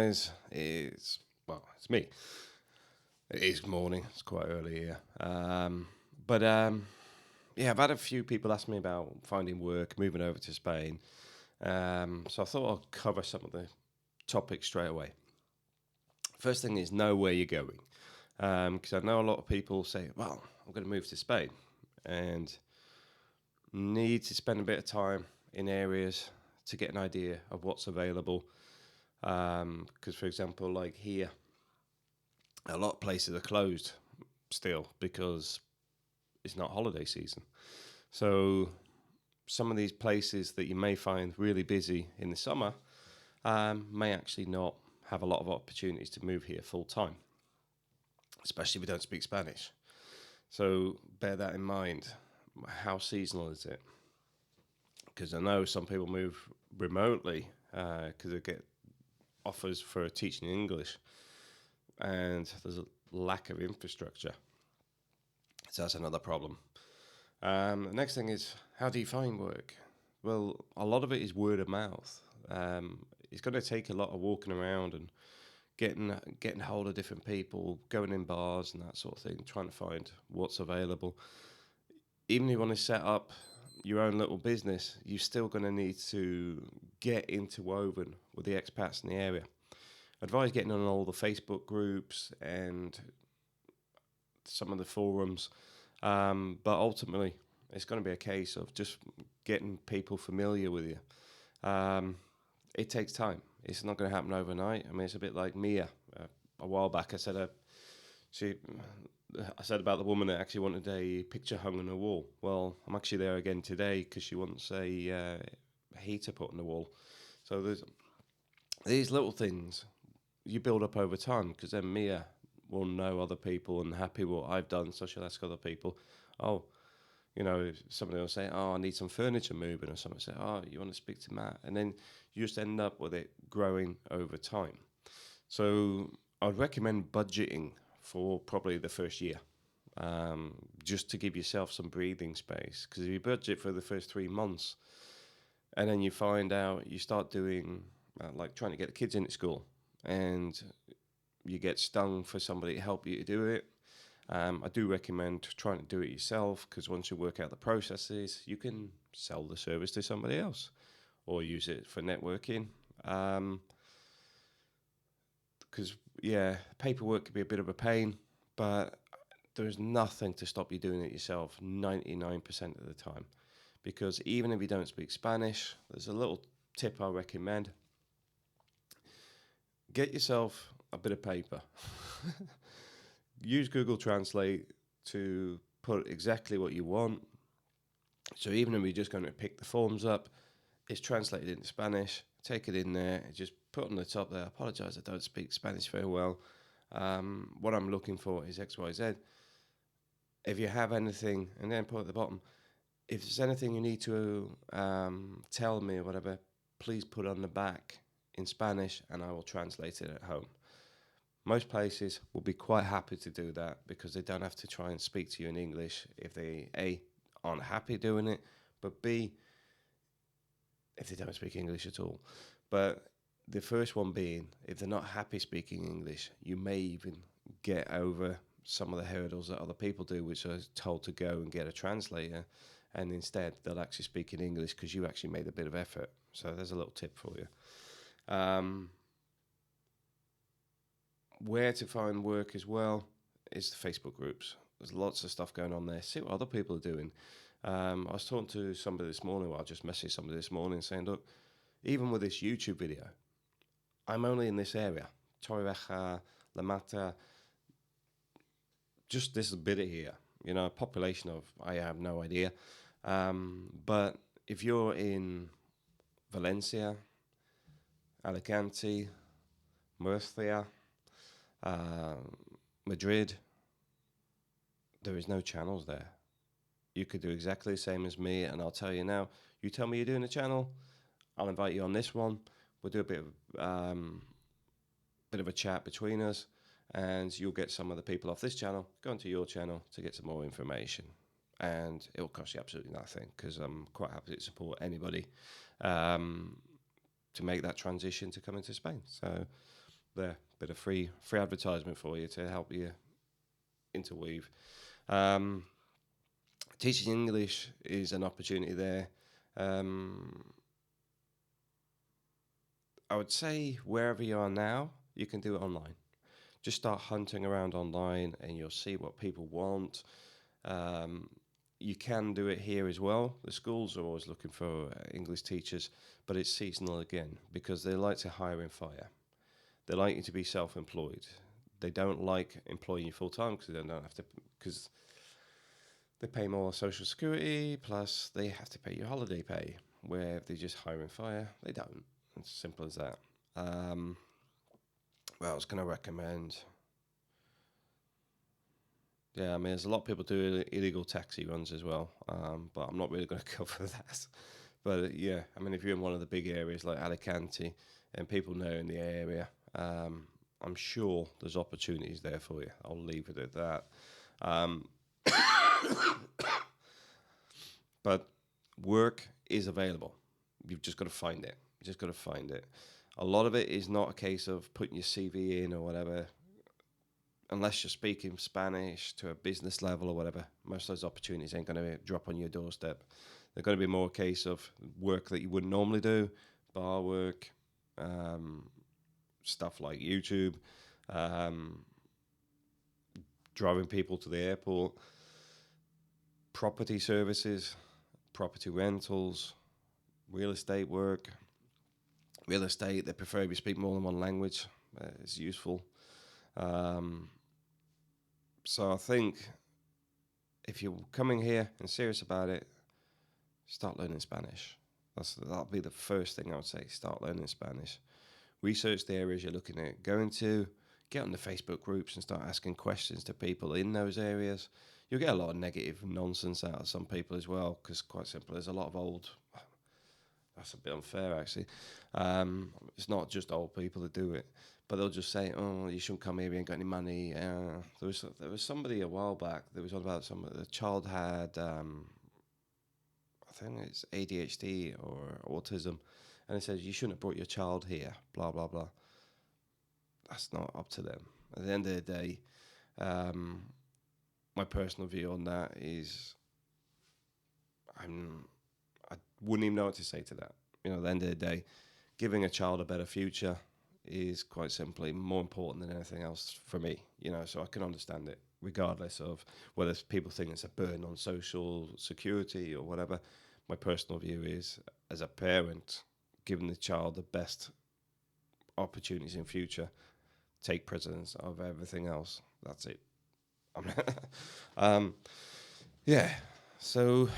It's me. It is morning. It's quite early here. But yeah, I've had a few people ask me about finding work, moving over to Spain. So I thought I'd cover some of the topics straight away. First thing is know where you're going, because I know a lot of people say, "Well, I'm going to move to Spain," and need to spend a bit of time in areas to get an idea of what's available. Because, for example, like here, a lot of places are closed still because it's not holiday season. So some of these places that you may find really busy in the summer may actually not have a lot of opportunities to move here full time, especially if you don't speak Spanish. So bear that in mind. How seasonal is it? Because I know some people move remotely because they get offers for teaching English, and there's a lack of infrastructure. So that's another problem. The next thing is, how do you find work? Well, a lot of it is word of mouth. It's going to take a lot of walking around and getting hold of different people, going in bars and that sort of thing, trying to find what's available. Even if you want to set up your own little business, you're still going to need to get interwoven with the expats in the area. I advise getting on all the Facebook groups and some of the forums, but ultimately, it's going to be a case of just getting people familiar with you. Um, it takes time. It's not going to happen overnight. I mean, it's a bit like Mia. A while back, she, I said about the woman that actually wanted a picture hung on her wall. Well, I'm actually there again today because she wants a heater put on the wall. So there's these little things you build up over time because then Mia will know other people and happy with what I've done, so she'll ask other people, oh, somebody will say, "Oh, I need some furniture moving," or somebody say, "Oh, you want to speak to Matt?" And then you just end up with it growing over time. So I'd recommend budgeting for probably the first year, just to give yourself some breathing space. Because if you budget for the first 3 months, and then you find out you start doing like trying to get the kids into school, and you get stung for somebody to help you to do it, I do recommend trying to do it yourself because once you work out the processes, you can sell the service to somebody else or use it for networking. Because, yeah, paperwork can be a bit of a pain, but there's nothing to stop you doing it yourself 99% of the time. Because even if you don't speak Spanish, there's a little tip I recommend: get yourself a bit of paper. Use Google Translate to put exactly what you want. So even if you're just going to pick the forms up, it's translated into Spanish. Take it in there, just put on the top there. I apologise, I don't speak Spanish very well. What I'm looking for is X, Y, Z. If you have anything, and then put at the bottom, if there's anything you need to tell me or whatever, please put on the back in Spanish, and I will translate it at home. Most places will be quite happy to do that because they don't have to try and speak to you in English if they A, aren't happy doing it, but B, if they don't speak English at all. But the first one being, if they're not happy speaking English, you may even get over some of the hurdles that other people do, which are told to go and get a translator, and instead they'll actually speak in English because you actually made a bit of effort. So there's a little tip for you. Where to find work as well is the Facebook groups. There's lots of stuff going on there. See what other people are doing. I was talking to somebody this morning, well, I just messaged somebody this morning saying, look, even with this YouTube video, I'm only in this area, Torrevieja, La Mata, just this bit of here. A population of, I have no idea. But if you're in Valencia, Alicante, Murcia, uh, Madrid, there is no channels there. You could do exactly the same as me, and I'll tell you now. You tell me you're doing a channel, I'll invite you on this one. We'll do a bit of a chat between us, and you'll get some of the people off this channel go into your channel to get some more information. And it will cost you absolutely nothing because I'm quite happy to support anybody to make that transition to come into Spain. So there, bit of free advertisement for you to help you interweave. Um, Teaching English is an opportunity there. Um, I would say wherever you are now, you can do it online. Just start hunting around online, and you'll see what people want. Um, you can do it here as well. The schools are always looking for English teachers, but it's seasonal again because they like to hire and fire. They like you to be self-employed. They don't like employing you full time because they don't have to, because they pay more social security, plus they have to pay you holiday pay. Where if they just hire and fire, they don't. It's simple as that. Um, well, I was going to recommend. Yeah, I mean, there's a lot of people do illegal taxi runs as well, but I'm not really going to cover that. But yeah, I mean, if you're in one of the big areas like Alicante and people know in the area, I'm sure there's opportunities there for you. I'll leave it at that. Um, but work is available. You've just got to find it. You just got to find it. A lot of it is not a case of putting your CV in or whatever. Unless you're speaking Spanish to a business level or whatever, most of those opportunities ain't going to drop on your doorstep. They're going to be more a case of work that you wouldn't normally do, bar work, stuff like YouTube, um, driving people to the airport, property services, property rentals, real estate work. Real estate, they prefer if you speak more than one language. It's useful. Um, so I think if you're coming here and serious about it, start learning Spanish. That'll be the first thing I would say. Start learning Spanish. Research the areas you're looking at going to. Get on the Facebook groups and start asking questions to people in those areas. You'll get a lot of negative nonsense out of some people as well, because quite simply, there's a lot of old. That's a bit unfair, actually. It's not just old people that do it, but they'll just say, "Oh, you shouldn't come here. You ain't got any money." There was somebody a while back that was on about the child had I think it's ADHD or autism, and it says you shouldn't have brought your child here. Blah blah blah. That's not up to them. At the end of the day, um, my personal view on that is I wouldn't even know what to say to that. At the end of the day, giving a child a better future is quite simply more important than anything else for me. So I can understand it, regardless of whether people think it's a burden on social security or whatever. My personal view is, as a parent, giving the child the best opportunities in future, take precedence of everything else. That's it. um, yeah. So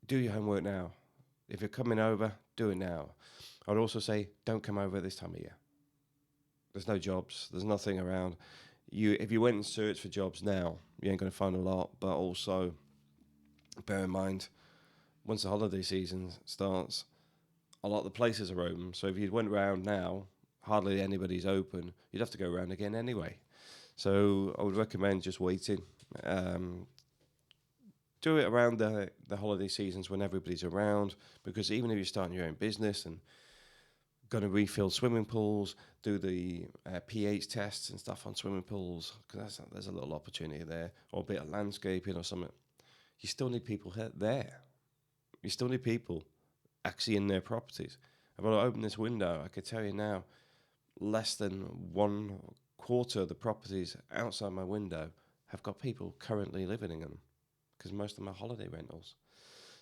do your homework now. If you're coming over, do it now. I'd also say don't come over this time of year. There's no jobs. There's nothing around. If you went and searched for jobs now, you ain't going to find a lot. But also, bear in mind, once the holiday season starts, a lot of the places are open. So if you went around now, hardly anybody's open. You'd have to go around again anyway. So I would recommend just waiting. Do it around the holiday seasons when everybody's around, because even if you're starting your own business and going to refill swimming pools, do the pH tests and stuff on swimming pools, because there's a little opportunity there, or a bit of landscaping or something. You still need people there. You still need people actually in their properties. If I open this window, I could tell you now, less than 1/4 of the properties outside my window have got people currently living in them, because most of them are holiday rentals.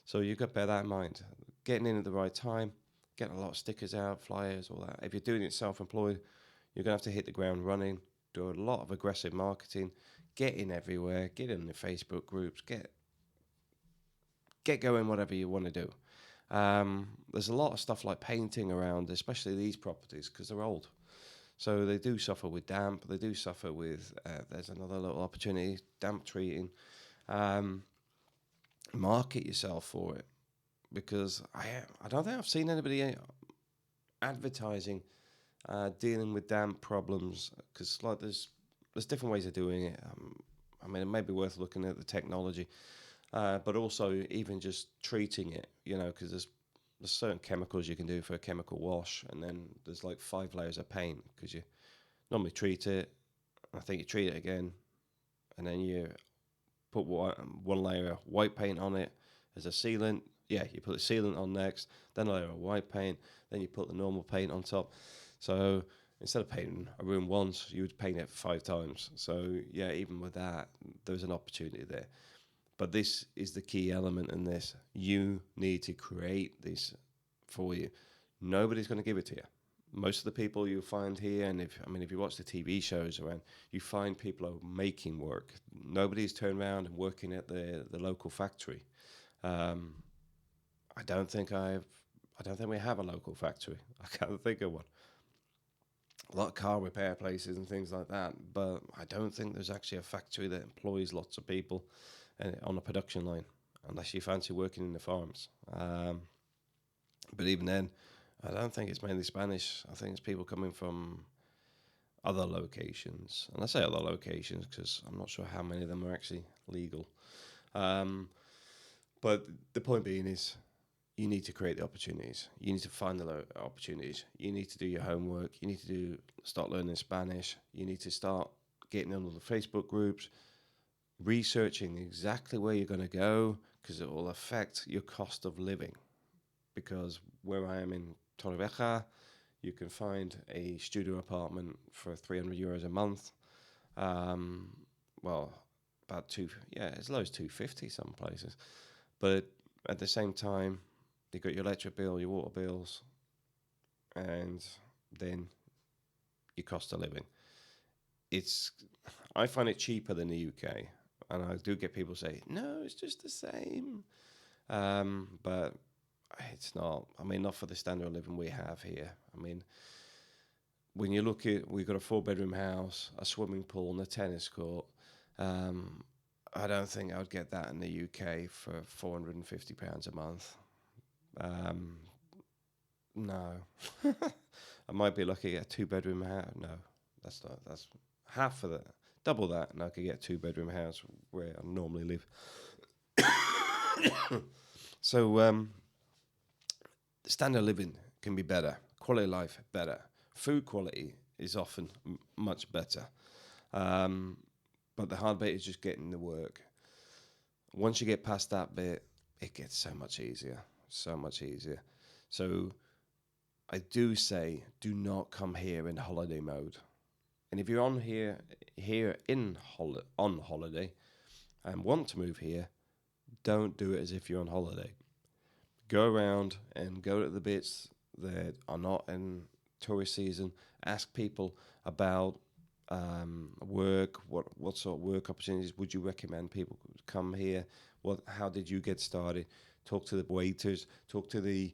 So you've got to bear that in mind. Getting in at the right time, getting a lot of stickers out, flyers, all that. If you're doing it self-employed, you're going to have to hit the ground running, do a lot of aggressive marketing, get in everywhere, get in the Facebook groups, get going whatever you want to do. There's a lot of stuff like painting around, especially these properties, because they're old. So they do suffer with damp. They do suffer with, there's another little opportunity, damp treating. Market yourself for it, because I don't think I've seen anybody advertising dealing with damp problems, because like there's different ways of doing it. I mean, it may be worth looking at the technology, but also even just treating it, because there's there's certain chemicals you can do for a chemical wash, and then there's like 5 layers of paint because you normally treat it. I think you treat it again, and then you put one layer of white paint on it as a sealant. Yeah, you put the sealant on next, then a layer of white paint, then you put the normal paint on top. So instead of painting a room once, you would paint it 5 times. So yeah, even with that, there's an opportunity there. But this is the key element in this. You need to create this for you. Nobody's going to give it to you. Most of the people you find here, and if you watch the TV shows around, you find people are making work. Nobody's turned around and working at the local factory. Um, I don't think we have a local factory. I can't think of one. A lot of car repair places and things like that, but I don't think there's actually a factory that employs lots of people on a production line, unless you fancy working in the farms. But even then, I don't think it's mainly Spanish. I think it's people coming from other locations. And I say other locations because I'm not sure how many of them are actually legal. But the point being is, you need to create the opportunities. You need to find the opportunities. You need to do your homework. You need to start learning Spanish. You need to start getting on the Facebook groups, researching exactly where you're going to go, because it will affect your cost of living. Because where I am in Torrevieja, you can find a studio apartment for €300 a month. Well, about as low as 250 some places. But at the same time, you've got your electric bill, your water bills, and then your cost of living. I find it cheaper than the UK, and I do get people say, no, it's just the same. But it's not. I mean, not for the standard of living we have here. I mean, when you look at, we've got a 4-bedroom house, a swimming pool, and a tennis court. I don't think I would get that in the UK for £450 a month. No. I might be lucky to get a 2-bedroom house. No, that's not. That's half of that. Double that, and I could get a 2-bedroom house where I normally live. So, standard of living can be better. Quality of life, better. Food quality is often much better. But the hard bit is just getting the work. Once you get past that bit, it gets so much easier. So much easier. So I do say, do not come here in holiday mode. And if you're on on holiday and want to move here, don't do it as if you're on holiday. Go around and go to the bits that are not in tourist season. Ask people about work. What sort of work opportunities would you recommend people come here? How did you get started? Talk to the waiters. Talk to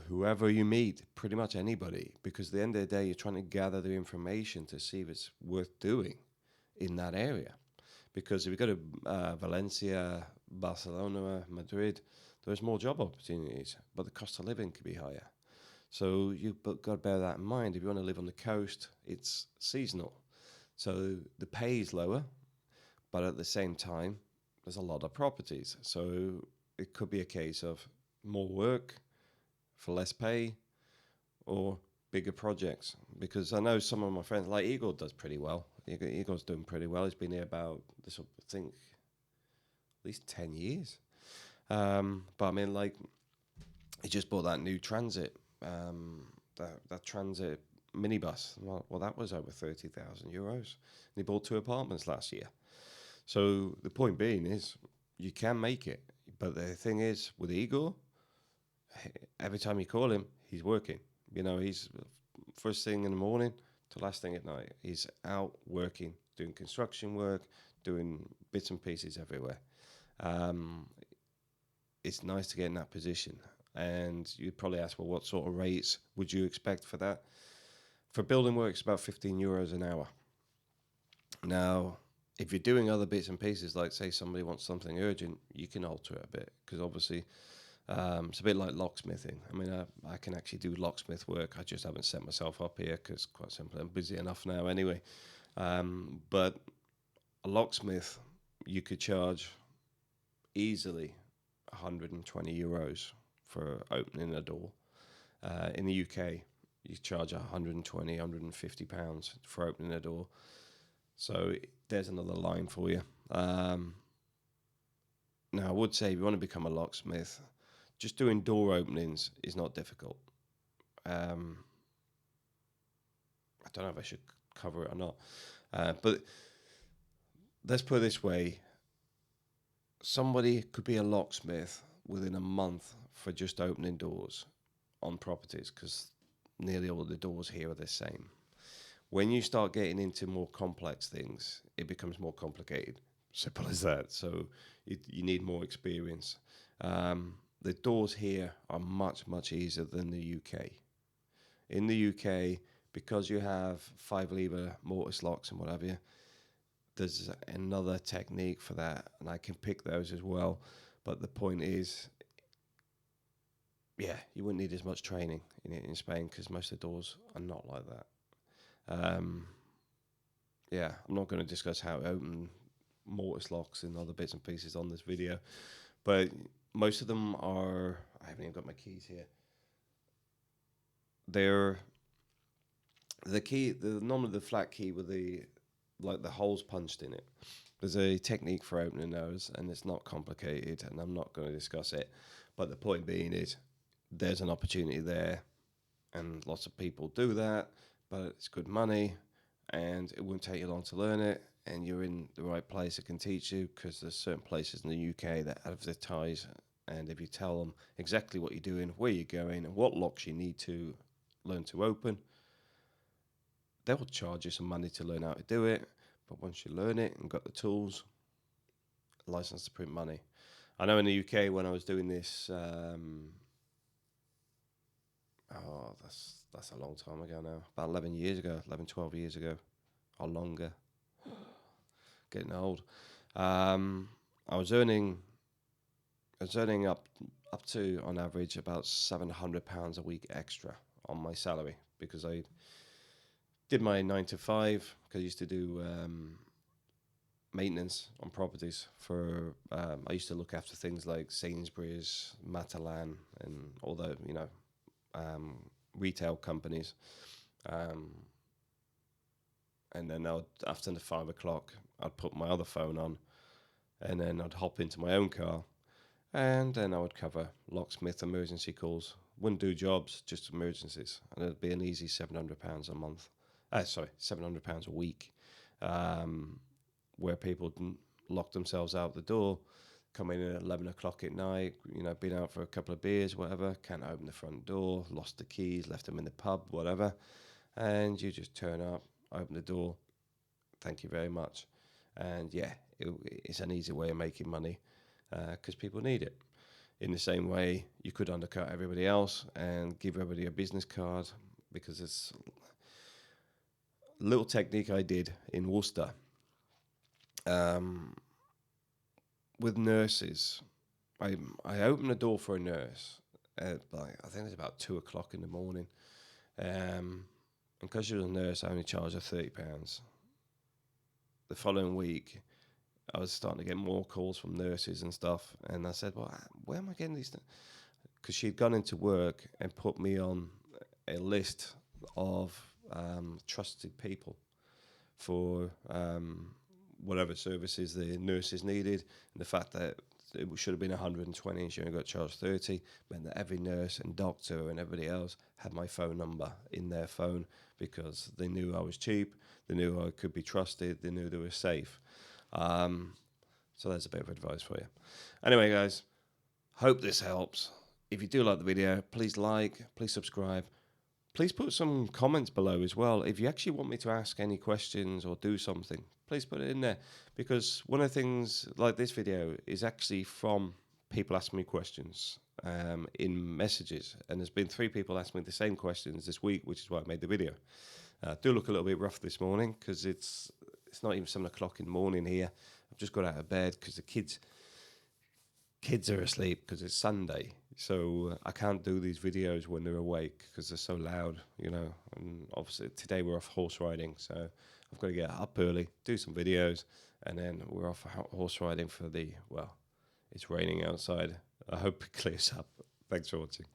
whoever you meet. Pretty much anybody, because at the end of the day, you're trying to gather the information to see if it's worth doing in that area. Because if you go to Valencia, Barcelona, Madrid, there's more job opportunities, but the cost of living could be higher. So you've got to bear that in mind. If you want to live on the coast, it's seasonal. So the pay is lower, but at the same time, there's a lot of properties. So it could be a case of more work for less pay or bigger projects. Because I know some of my friends, like Igor does pretty well. Igor's doing pretty well. He's been here about, I think, at least 10 years. But I mean, like, he just bought that new transit, that transit minibus. Well, that was over €30,000. And he bought 2 apartments last year. So the point being is, you can make it. But the thing is, with Igor, every time you call him, he's working. He's first thing in the morning to last thing at night. He's out working, doing construction work, doing bits and pieces everywhere. It's nice to get in that position. And you'd probably ask, well, what sort of rates would you expect for that? For building work, it's about €15 an hour. Now, if you're doing other bits and pieces, like say somebody wants something urgent, you can alter it a bit, because obviously it's a bit like locksmithing. I mean, I can actually do locksmith work. I just haven't set myself up here because, quite simply, I'm busy enough now anyway. But a locksmith, you could charge easily €120 for opening a door. In the UK, you charge 120, 150 pounds for opening a door. So there's another line for you. Now, I would say if you want to become a locksmith, just doing door openings is not difficult. I don't know if I should cover it or not. But let's put it this way. Somebody could be a locksmith within a month for just opening doors on properties, because nearly all the doors here are the same. When you start getting into more complex things, it becomes more complicated. Simple as that. So you need more experience. The doors here are much, much easier than the UK. In the UK, because you have 5-lever mortise locks and whatever, there's another technique for that, and I can pick those as well. But the point is, yeah, you wouldn't need as much training in Spain, because most of the doors are not like that. Yeah, I'm not going to discuss how to open mortise locks and other bits and pieces on this video, but most of them are, I haven't even got my keys here. They're the key, normally the flat key with the holes punched in it. There's a technique for opening those, and it's not complicated, and I'm not going to discuss it. But the point being is, there's an opportunity there, and lots of people do that, but it's good money, and it won't take you long to learn it, and you're in the right place that can teach you, because there's certain places in the UK that advertise, and if you tell them exactly what you're doing, where you're going, and what locks you need to learn to open, they will charge you some money to learn how to do it. But once you learn it and got the tools, license to print money. I know in the UK when I was doing this, that's a long time ago now, about 11 years ago, 11, 12 years ago, or longer, getting old. I was earning up to, on average, about £700 a week extra on my salary, because I did my 9 to 5, because I used to do maintenance on properties for, I used to look after things like Sainsbury's, Matalan, and all the, retail companies. And then after the 5 o'clock, I'd put my other phone on, and then I'd hop into my own car, and then I would cover locksmith emergency calls. Wouldn't do jobs, just emergencies, and it'd be an easy £700 a month. £700 a week, where people didn't lock themselves out the door, come in at 11 o'clock at night, been out for a couple of beers, whatever, can't open the front door, lost the keys, left them in the pub, whatever, and you just turn up, open the door, thank you very much. And yeah, it's an easy way of making money, because people need it. In the same way, you could undercut everybody else and give everybody a business card, because it's a little technique I did in Worcester. With nurses, I opened the door for a nurse at I think it's about 2 o'clock in the morning. And because she was a nurse, I only charged her £30. The following week, I was starting to get more calls from nurses and stuff, and I said, well, where am I getting these? Because she'd gone into work and put me on a list of trusted people for whatever services the nurses needed, and the fact that it should have been 120 and she only got charged 30 meant that every nurse and doctor and everybody else had my phone number in their phone, because they knew I was cheap, they knew I could be trusted, they knew they were safe. So that's a bit of advice for you. Anyway, guys, hope this helps. If you do like the video, please please subscribe. Please put some comments below as well. If you actually want me to ask any questions or do something, please put it in there. Because one of the things like this video is actually from people asking me questions in messages. And there's been 3 people asking me the same questions this week, which is why I made the video. Do look a little bit rough this morning, because it's not even 7 o'clock in the morning here. I've just got out of bed because the kids are asleep, because it's Sunday. So I can't do these videos when they're awake, because they're so loud, and obviously today we're off horse riding, so I've got to get up early, do some videos, and then we're off horse riding for it's raining outside. I hope it clears up Thanks for watching.